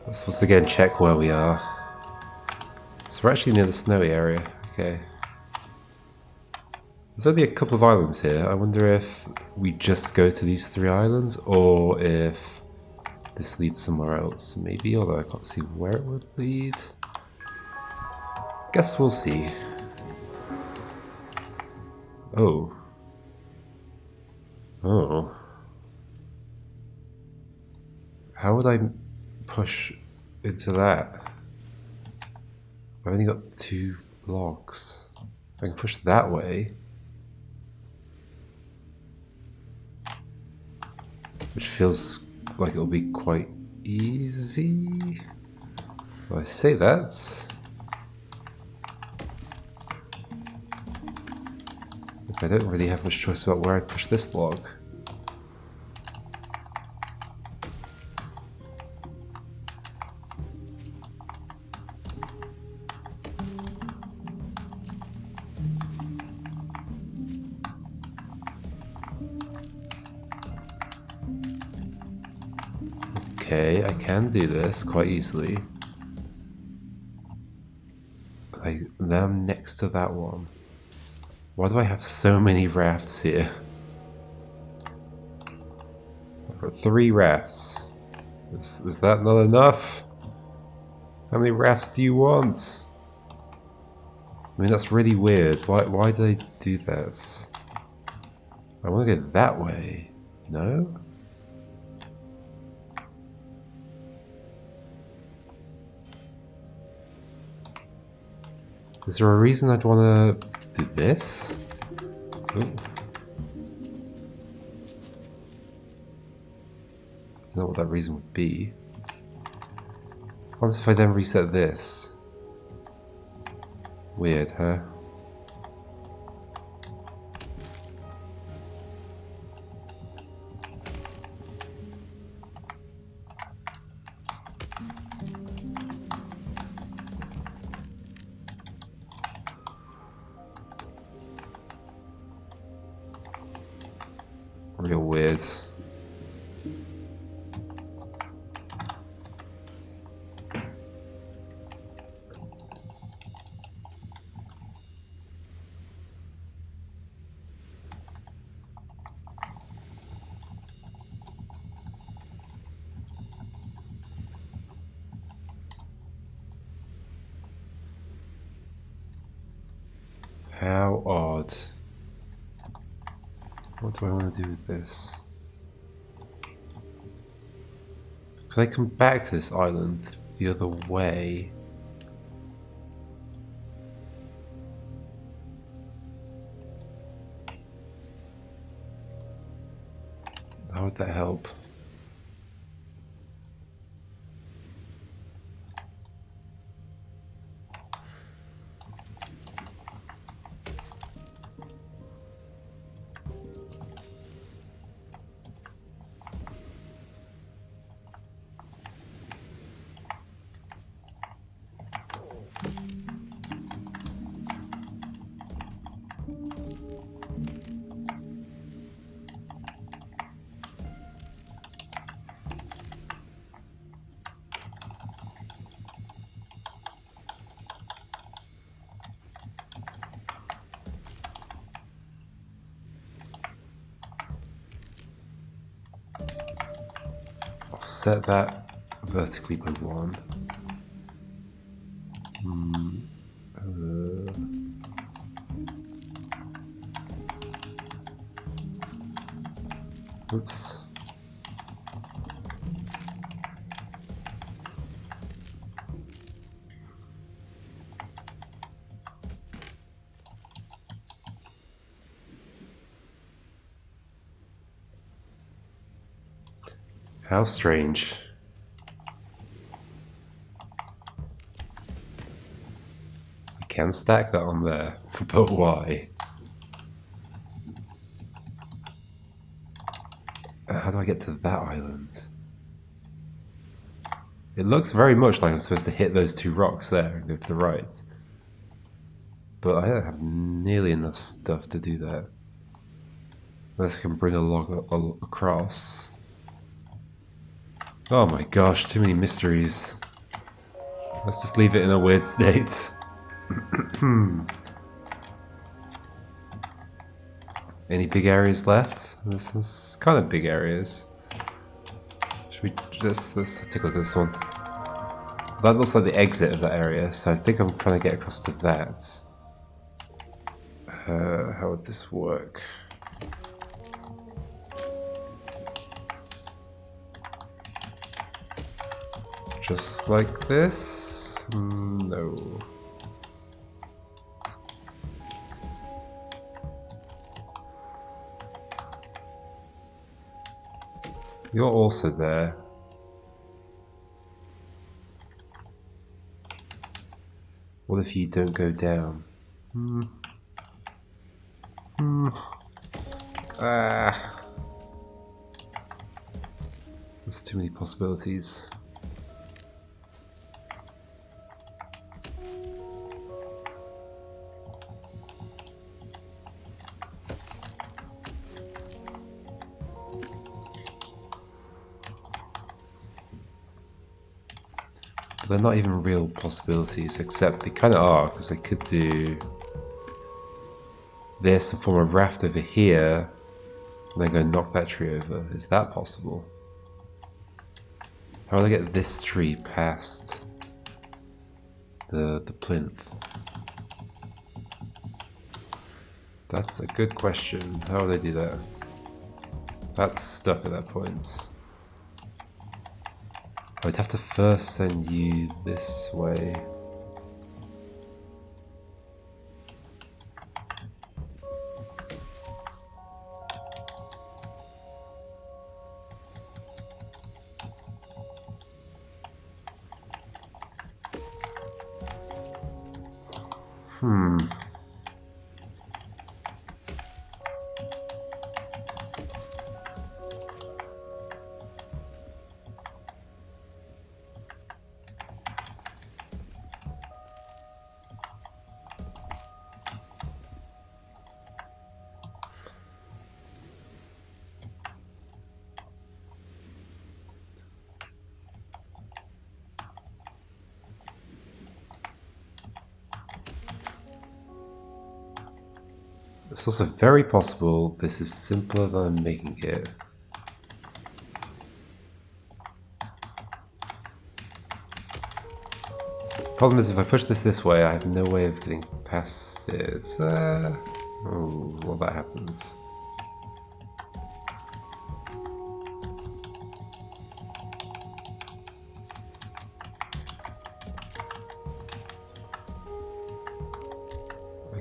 Let's once again check where we are. So we're actually near the snowy area. Okay. There's only a couple of islands here. I wonder if we just go to these 3 islands or if this leads somewhere else. Maybe, although I can't see where it would lead. Guess we'll see. Oh. Oh. How would I push into that? I've only got 2 blocks. I can push that way. Which feels like it'll be quite easy. Well, I say that. I don't really have much choice about where I push this log. Okay, I can do this quite easily. Now I'm next to that one. Why do I have so many rafts here? I've got 3 rafts. Is that not enough? How many rafts do you want? I mean, that's really weird. Why do they do that? I want to go that way. No? Is there a reason I'd want to do this? Ooh. I don't know what that reason would be. What happens if I then reset this? Weird, huh? Real weird. How odd. What do I want to do with this? Could I come back to this island the other way? How would that help? Set that vertically by 1. Oops. How strange. I can stack that on there, but why? How do I get to that island? It looks very much like I'm supposed to hit those 2 rocks there and go to the right. But I don't have nearly enough stuff to do that. Unless I can bring a log across. Oh my gosh, too many mysteries. Let's just leave it in a weird state. Any big areas left? There's some kind of big areas. Should we let's take a look at this one. That looks like the exit of that area, so I think I'm trying to get across to that. How would this work? Just like this? No. You're also there. What if you don't go down? There's too many possibilities. They're not even real possibilities, except they kind of are, because I could do this and form a raft over here, and then go knock that tree over. Is that possible? How will I get this tree past the plinth? That's a good question. How would I do that? That's stuck at that point. I'd have to first send you this way. It's also very possible this is simpler than I'm making it. Problem is, if I push this way, I have no way of getting past it. Oh, well, that happens.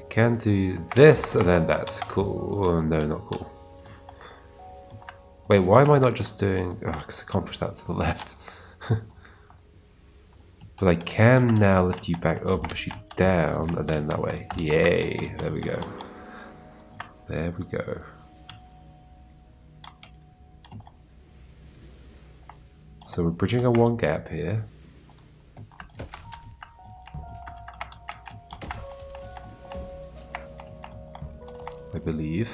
Can do this, and then that's cool. Oh, no, not cool. Wait, why am I not just doing... Oh, because I can't push that to the left. But I can now lift you back up and push you down, and then that way. Yay, there we go. There we go. So we're bridging a one gap here. I believe.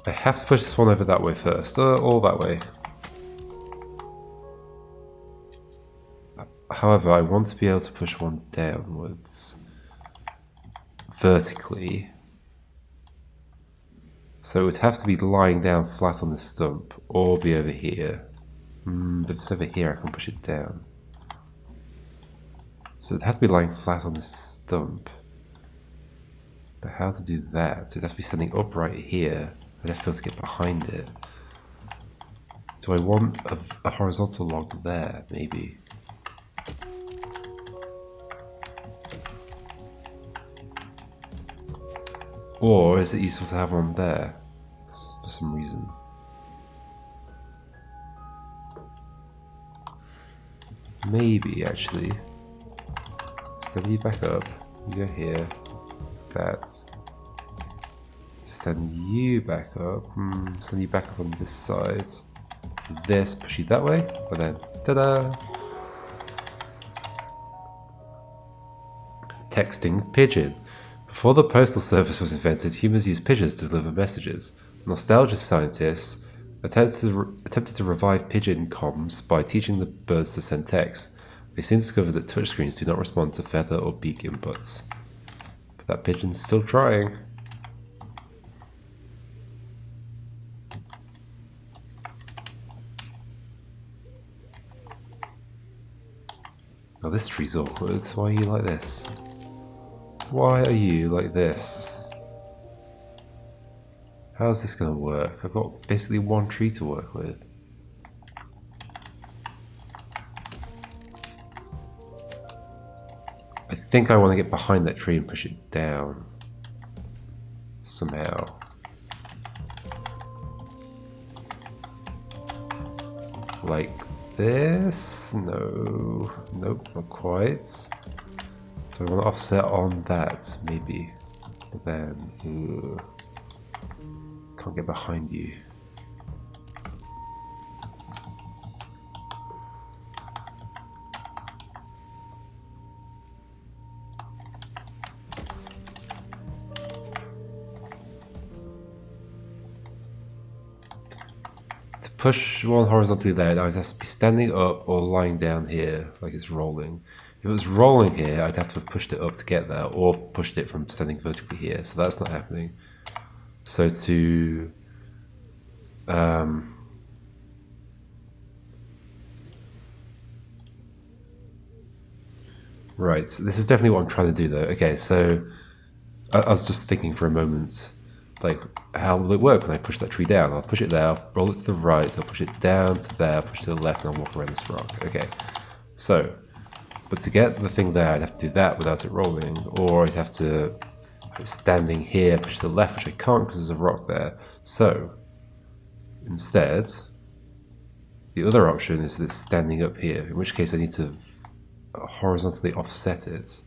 I have to push this one over that way first, or that way. However, I want to be able to push one downwards vertically. So it would have to be lying down flat on the stump, or be over here. But if it's over here, I can push it down. So it'd have to be lying flat on the stump. But how to do that? It'd have to be standing upright here. I'd have to be able to get behind it. Do I want a horizontal log there, maybe? Or is it useful to have one there? For some reason. Maybe, actually. Stand you back up. You go here. That. Stand you back up. Stand you back up on this side. Do this, push you that way. And then, ta-da! Texting Pigeon. Before the postal service was invented, humans used pigeons to deliver messages. Nostalgia scientists attempted to revive pigeon comms by teaching the birds to send text. They soon discovered that touchscreens do not respond to feather or beak inputs. But that pigeon's still trying. Now this tree's awkward. Why are you like this? Why are you like this? How's this gonna work? I've got basically one tree to work with. I think I want to get behind that tree and push it down. Somehow. Like this? No. Nope, not quite. So I want to offset on that, maybe. But then... can't get behind you. To push one horizontally there, I would have to be standing up or lying down here, like it's rolling. If it was rolling here, I'd have to have pushed it up to get there, or pushed it from standing vertically here, so that's not happening. So to right, so this is definitely what I'm trying to do though. Okay, so I was just thinking for a moment, like, how will it work when I push that tree down? I'll push it there, I'll roll it to the right, I'll push it down to there, push it to the left, and I'll walk around this rock. Okay, so, but to get the thing there, I'd have to do that without it rolling, or I'd have to standing here, push to the left, which I can't because there's a rock there. So, instead, the other option is this standing up here, in which case I need to horizontally offset it,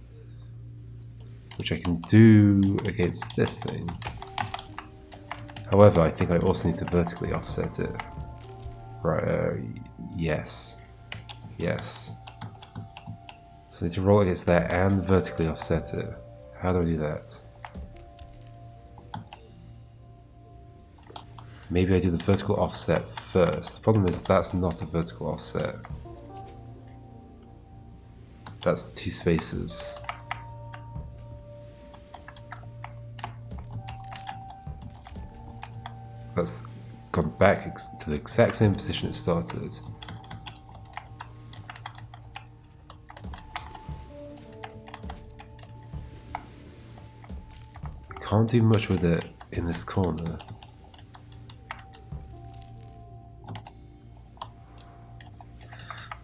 which I can do against this thing. However, I think I also need to vertically offset it. Right, yes. Yes. So I need to roll against that and vertically offset it. How do I do that? Maybe I do the vertical offset first. The problem is that's not a vertical offset. That's 2 spaces. That's gone back to the exact same position it started. I can't do much with it in this corner.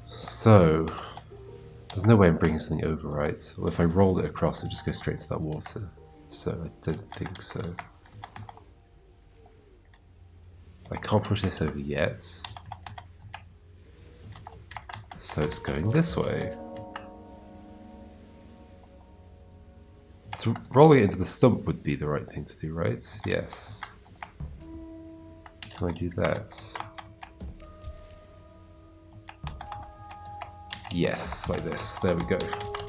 So, there's no way I'm bringing something over, right? Well, if I roll it across, it just goes straight to that water. So, I don't think so. I can't push this over yet. So it's going this way. So rolling it into the stump would be the right thing to do, right? Yes. Can I do that? Yes, like this. There we go.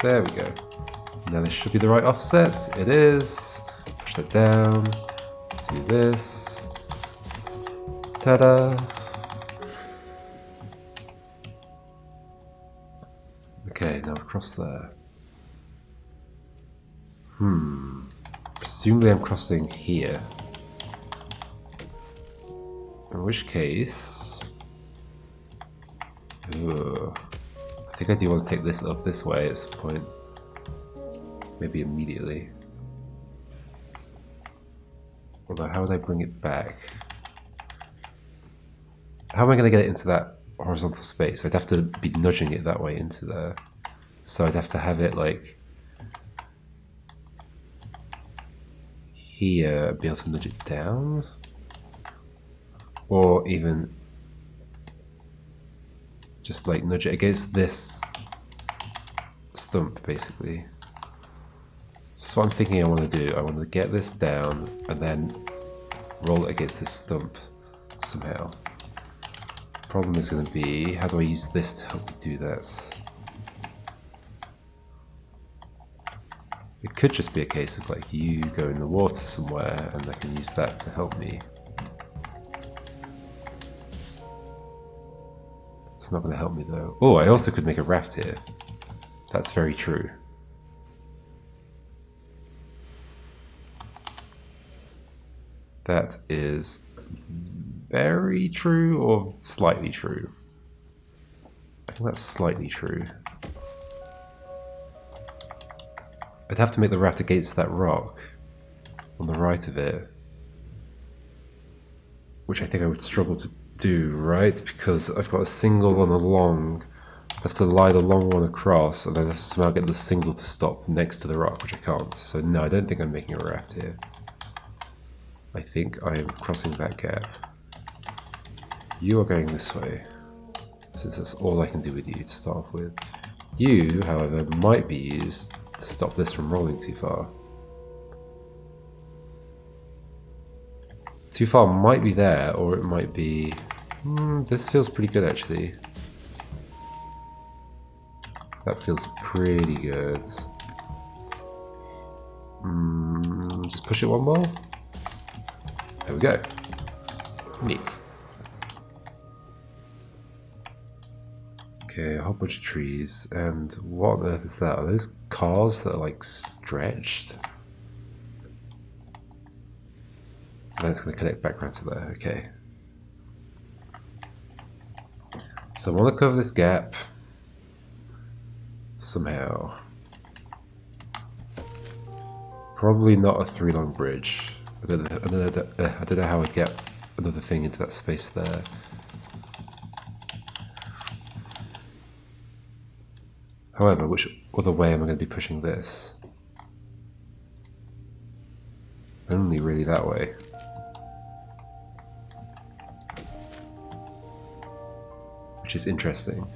There we go. Now this should be the right offset. It is. Push that down. Do this. Ta-da! Okay, now across there. Presumably I'm crossing here. In which case... Ugh. I think I do want to take this up this way at some point. Maybe immediately. Although, how would I bring it back? How am I going to get it into that horizontal space? I'd have to be nudging it that way into there. So I'd have to have it like here, be able to nudge it down. Or even just like nudge it against this stump, basically. So that's what I'm thinking I want to do. I want to get this down and then roll it against this stump somehow. Problem is going to be, how do I use this to help me do that? It could just be a case of like you go in the water somewhere and I can use that to help me. It's not going to help me though. Oh, I also could make a raft here. That's very true. That is very true or slightly true. I think that's slightly true. I'd have to make the raft against that rock on the right of it, which I think I would struggle to do, right? Because I've got a single and a long. I have to lie the long one across, and then I have to somehow get the single to stop next to the rock, which I can't. So no, I don't think I'm making a raft here. I think I am crossing that gap. You are going this way, since that's all I can do with you to start off with. You, however, might be used to stop this from rolling too far. Too far might be there, or it might be... this feels pretty good, actually. That feels pretty good. Just push it one more. There we go. Neat. Okay, a whole bunch of trees. And what on earth is that? Are those cars that are like stretched? And it's going to connect back around to there. Okay. So I want to cover this gap somehow. Probably not a 3-long bridge. I don't know how I'd get another thing into that space there. However, which other way am I going to be pushing this? Only really that way. Which is interesting.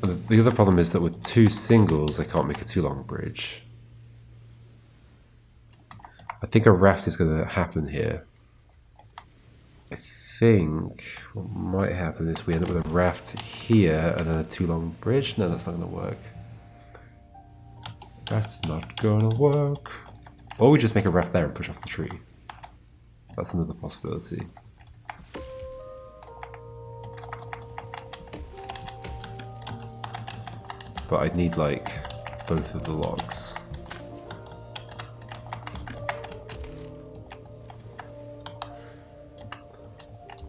And the other problem is that with 2 singles, I can't make a 2-long bridge. I think a raft is going to happen here. I think what might happen is we end up with a raft here and then a 2-long bridge. No, that's not going to work. That's not going to work. Or we just make a raft there and push off the tree. That's another possibility. But I'd need like both of the logs.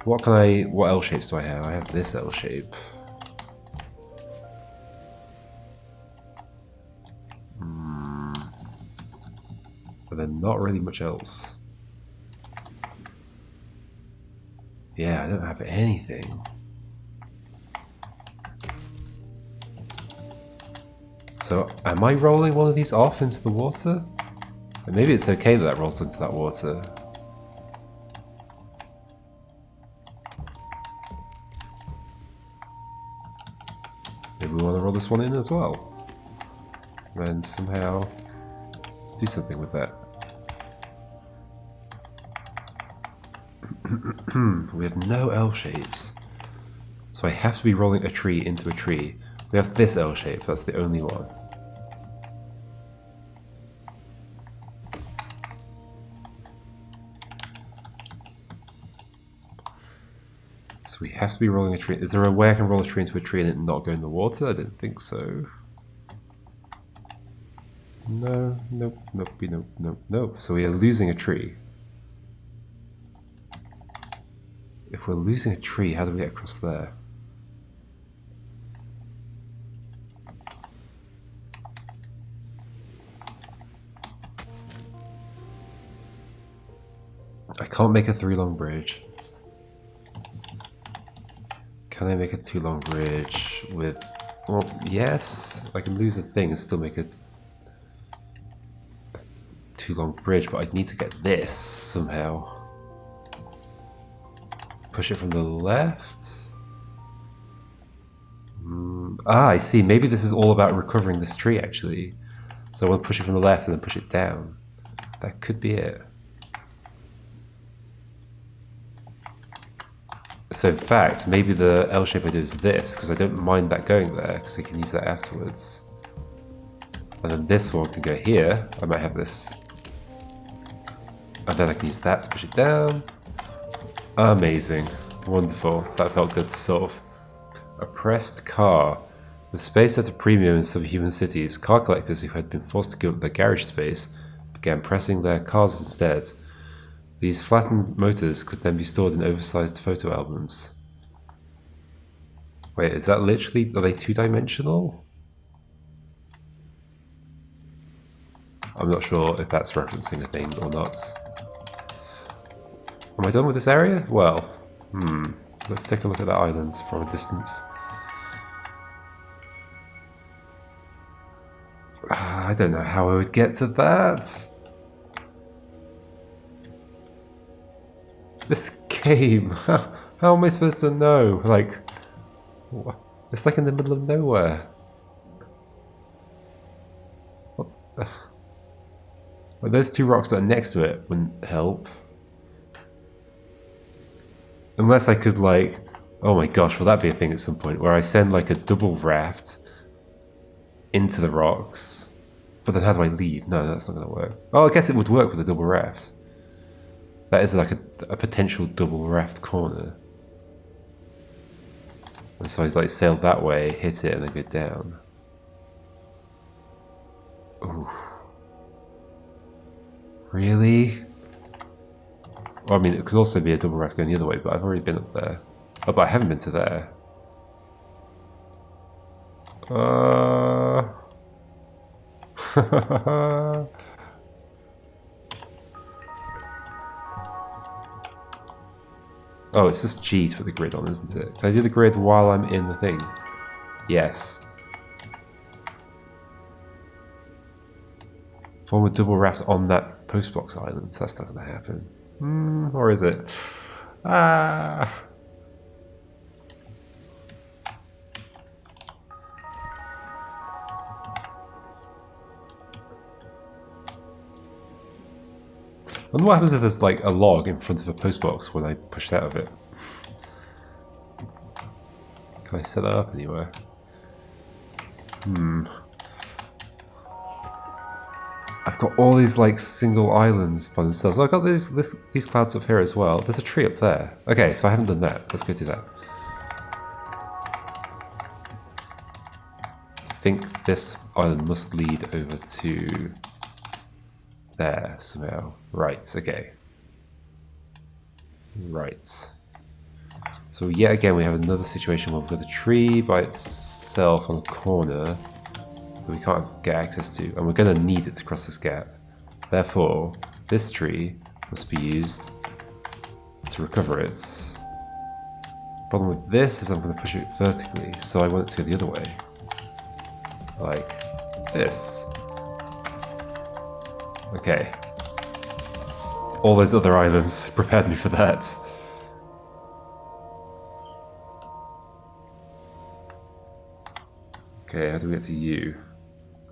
What L shapes do I have? I have this L shape. But then not really much else. Yeah, I don't have anything. So, am I rolling one of these off into the water? And maybe it's okay that rolls into that water. Maybe we want to roll this one in as well. And then somehow do something with that. We have no L shapes. So I have to be rolling a tree into a tree. We have this L shape, that's the only one. So we have to be rolling a tree. Is there a way I can roll a tree into a tree and it not go in the water? I didn't think so. No, nope, nope, nope, nope, nope. So we are losing a tree. If we're losing a tree, how do we get across there? I can't make a 3-long bridge. Can I make a 2-long bridge with... Well, yes. I can lose a thing and still make a 2-long bridge, but I'd need to get this somehow. Push it from the left? I see. Maybe this is all about recovering this tree, actually. So I want to push it from the left and then push it down. That could be it. So in fact, maybe the L shape I do is this, because I don't mind that going there, because I can use that afterwards. And then this one can go here. I might have this. And then I can use that to push it down. Amazing. Wonderful. That felt good to solve. Oppressed car. With space at a premium in some human cities, car collectors who had been forced to give up their garage space began pressing their cars instead. These flattened motors could then be stored in oversized photo albums. Wait, is that literally... Are they two-dimensional? I'm not sure if that's referencing a thing or not. Am I done with this area? Well, let's take a look at that island from a distance. I don't know how I would get to that. This game, how am I supposed to know? Like, it's like in the middle of nowhere. What's... Like those two rocks that are next to it wouldn't help. Unless I could like... Oh my gosh, will that be a thing at some point? Where I send like a double raft into the rocks. But then how do I leave? No, that's not going to work. Oh, I guess it would work with a double raft. That is like a potential double raft corner. And so I like sail that way, hit it, and then go down. Ooh. Really? Well, I mean, it could also be a double raft going the other way, but I've already been up there. Oh, but I haven't been to there. Oh, it's just G to put the grid on, isn't it? Can I do the grid while I'm in the thing? Yes. Form a double raft on that postbox island. That's not going to happen. Or is it? Ah. I wonder what happens if there's like a log in front of a postbox when I push it out of it. Can I set that up anywhere? I've got all these like single islands by themselves. Oh, I've got these clouds up here as well. There's a tree up there. Okay, so I haven't done that. Let's go do that. I think this island must lead over to there somehow. Right, okay. Right. So yet again we have another situation where we've got a tree by itself on a corner that we can't get access to, and we're going to need it to cross this gap. Therefore, this tree must be used to recover it. Problem with this is I'm going to push it vertically, so I want it to go the other way. Like this. Okay. All those other islands prepared me for that. Okay, how do we get to you?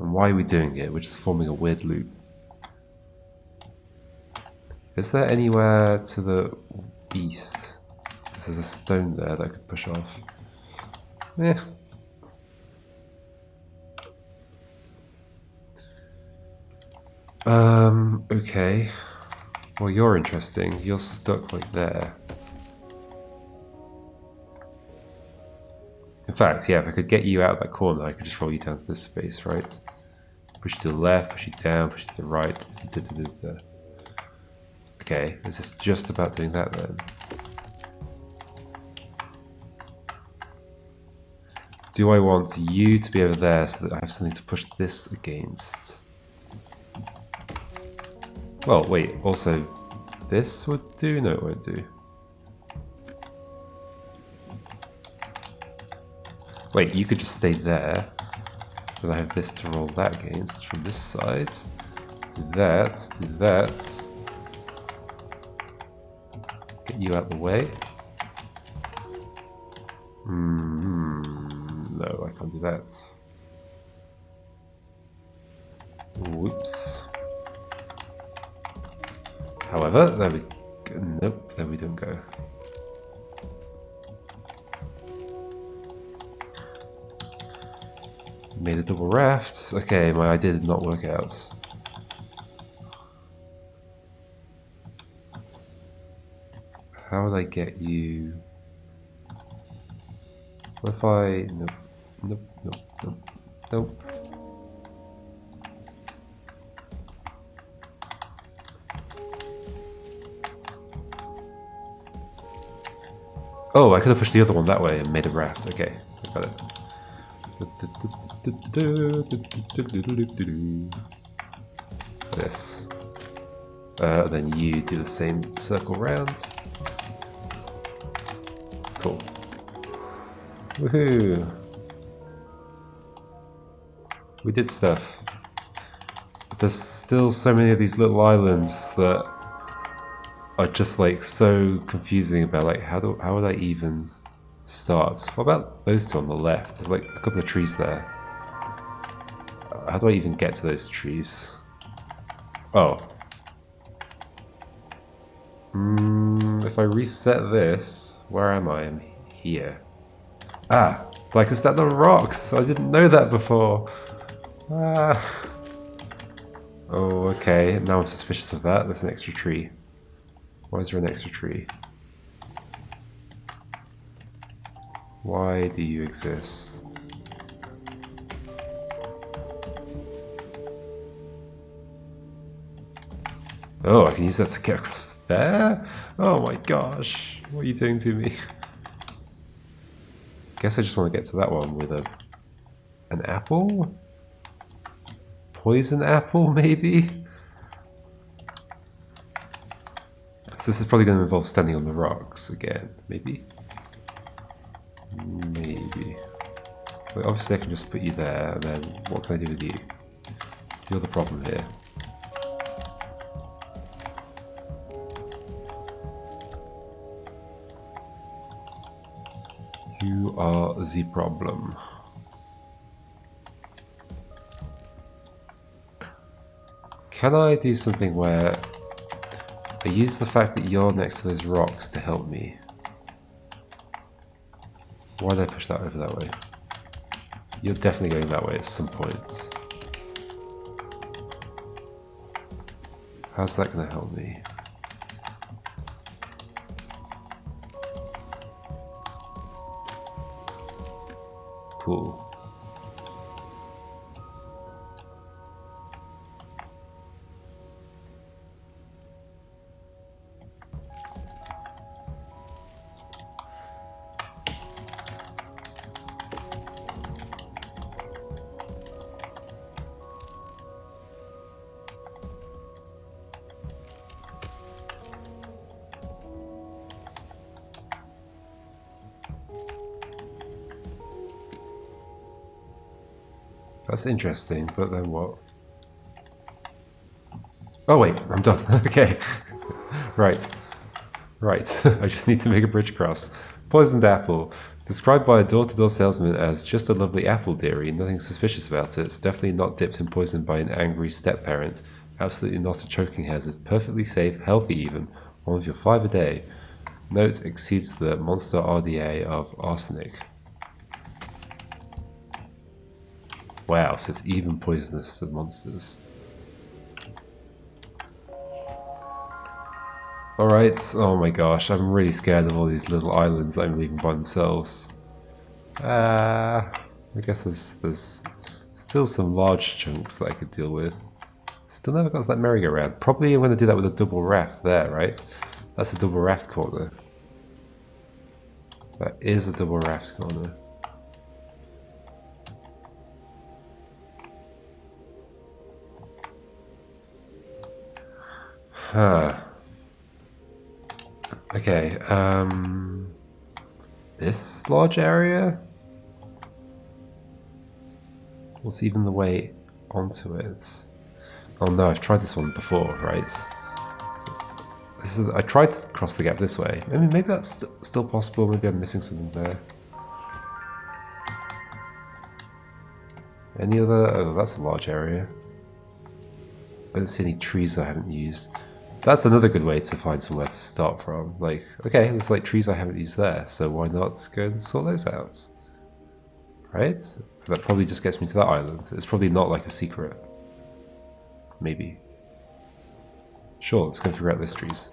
And why are we doing it? We're just forming a weird loop. Is there anywhere to the east? Because there's a stone there that I could push off. Eh. Okay. Well, you're interesting. You're stuck like there. In fact, yeah, if I could get you out of that corner, I could just roll you down to this space, right? Push you to the left, push you down, push you to the right. Okay, is this just about doing that then? Do I want you to be over there so that I have something to push this against? Well, wait, also, this would do? No, it won't do. Wait, you could just stay there. Then I have this to roll that against from this side. Do that, do that. Get you out the way. No, I can't do that. Whoops. However, there we go. Nope, there we don't go. made a double raft. Okay, my idea did not work out. How would I get you? What if I... Nope, nope, nope, nope, nope. Oh, I could have pushed the other one that way and made a raft. Okay, I got it. This. Then you do the same circle round. Cool. Woohoo! We did stuff. There's still so many of these little islands that are just like so confusing about like how would I even start? What about those two on the left? There's like a couple of trees there. How do I even get to those trees? Oh. If I reset this, where am I? I'm here. Ah, but I can stand on rocks. I didn't know that before. Ah. Oh, okay. Now I'm suspicious of that. There's an extra tree. Why is there an extra tree? Why do you exist? Oh, I can use that to get across there? Oh my gosh. What are you doing to me? Guess I just want to get to that one with an apple? Poison apple, maybe? So this is probably going to involve standing on the rocks again, maybe? Maybe. But obviously I can just put you there, and then what can I do with you? You're the problem here. You are the problem. Can I do something where I use the fact that you're next to those rocks to help me? Why did I push that over that way? You're definitely going that way at some point. How's that going to help me? Cool. That's interesting, but then what? Oh wait, I'm done. Okay. Right. Right. I just need to make a bridge across. Poisoned apple. Described by a door-to-door salesman as just a lovely apple, dearie. Nothing suspicious about it. It's definitely not dipped in poison by an angry step-parent. Absolutely not a choking hazard. Perfectly safe, healthy even. One of your 5 a day. Note exceeds the monster RDA of arsenic. Wow, so it's even poisonous to monsters. Alright, oh my gosh, I'm really scared of all these little islands that I'm leaving by themselves. I guess there's still some large chunks that I could deal with. Still never got to that merry-go-round. Probably I'm going to do that with a double raft there, right? That's a double raft corner. That is a double raft corner. Huh. Okay, this large area? What's even the way onto it? Oh no, I've tried this one before, right? I tried to cross the gap this way. I mean, maybe that's still possible, maybe I'm missing something there. Any other... oh, that's a large area. I don't see any trees I haven't used. That's another good way to find somewhere to start from. Like, okay, there's like trees I haven't used there, so why not go and sort those out? Right? That probably just gets me to that island. It's probably not like a secret. Maybe. Sure, let's go throughout this trees.